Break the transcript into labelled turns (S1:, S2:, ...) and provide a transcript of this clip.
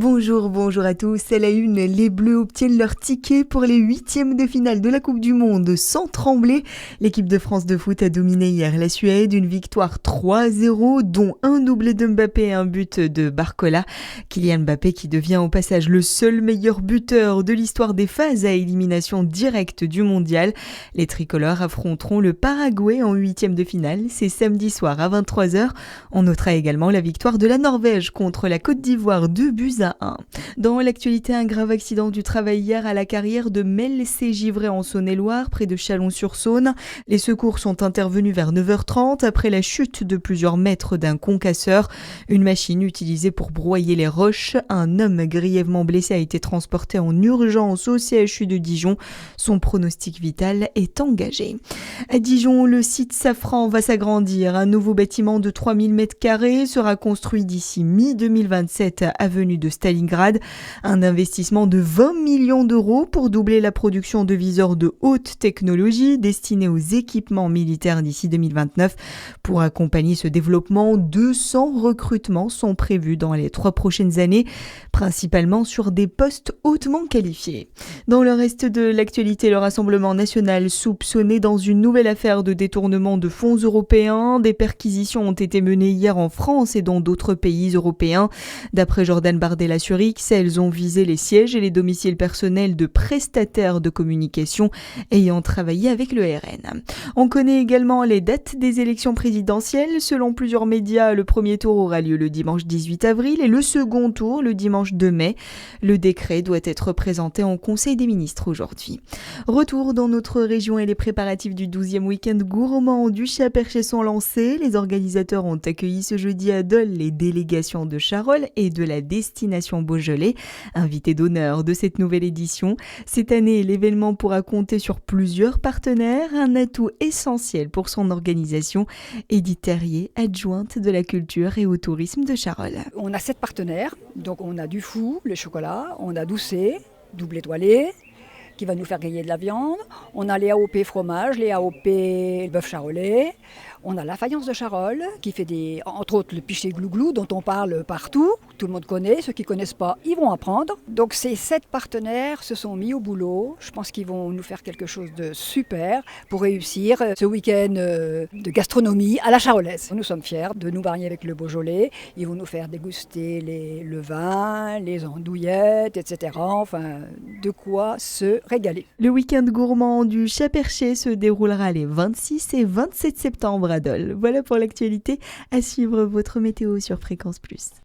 S1: Bonjour à tous. À la une, les Bleus obtiennent leur ticket pour les huitièmes de finale de la Coupe du Monde sans trembler. L'équipe de France de foot a dominé hier la Suède, une victoire 3-0, dont un doublé de Mbappé et un but de Barcola. Kylian Mbappé qui devient au passage le seul meilleur buteur de l'histoire des phases à élimination directe du mondial. Les tricolores affronteront le Paraguay en huitièmes de finale. C'est samedi soir à 23h. On notera également la victoire de la Norvège contre la Côte d'Ivoire 2-1. Dans l'actualité, un grave accident du travail hier à la carrière de Mel-C-Givray en Saône-et-Loire, près de Chalon-sur-Saône. Les secours sont intervenus vers 9h30 après la chute de plusieurs mètres d'un concasseur. Une machine utilisée pour broyer les roches. Un homme grièvement blessé a été transporté en urgence au CHU de Dijon. Son pronostic vital est engagé. À Dijon, le site Safran va s'agrandir. Un nouveau bâtiment de 3000 m² sera construit d'ici mi-2027 avenue de Stalingrad. Un investissement de 20 millions d'euros pour doubler la production de viseurs de haute technologie destinés aux équipements militaires d'ici 2029. Pour accompagner ce développement, 200 recrutements sont prévus dans les 3 prochaines années, principalement sur des postes hautement qualifiés. Dans le reste de l'actualité, le Rassemblement national soupçonné dans une nouvelle affaire de détournement de fonds européens. Des perquisitions ont été menées hier en France et dans d'autres pays européens. D'après Jordan Bardella sur X, elles ont visé les sièges et les domiciles personnels de prestataires de communication ayant travaillé avec le RN. On connaît également les dates des élections présidentielles. Selon plusieurs médias, le premier tour aura lieu le dimanche 18 avril et le second tour le dimanche 2 mai. Le décret doit être présenté en Conseil des ministres aujourd'hui. Retour dans notre région et les préparatifs du 12e week-end gourmand du Chat-Perché sont lancés. Les organisateurs ont accueilli ce jeudi à Dole les délégations de Charolles et de la destination Beaujolais, invité d'honneur de cette nouvelle édition. Cette année, l'événement pourra compter sur plusieurs partenaires, un atout essentiel pour son organisation. Édith Terrier, adjointe de la culture et au tourisme de Charolles.
S2: On a 7 partenaires, donc on a Dufou, le chocolat, on a Doucet, double étoilé, qui va nous faire gagner de la viande. On a les AOP fromage, les AOP bœuf charolais. On a la faïence de Charolles qui fait entre autres le pichet glouglou dont on parle partout. Tout le monde connaît, ceux qui ne connaissent pas, ils vont apprendre. Donc ces 7 partenaires se sont mis au boulot. Je pense qu'ils vont nous faire quelque chose de super pour réussir ce week-end de gastronomie à la charolaise. Nous sommes fiers de nous marier avec le Beaujolais. Ils vont nous faire déguster le vin, les andouillettes, etc. Enfin, de quoi se régaler.
S1: Le week-end gourmand du Chat-Perché se déroulera les 26 et 27 septembre à Dole. Voilà pour l'actualité. À suivre votre météo sur Fréquence Plus.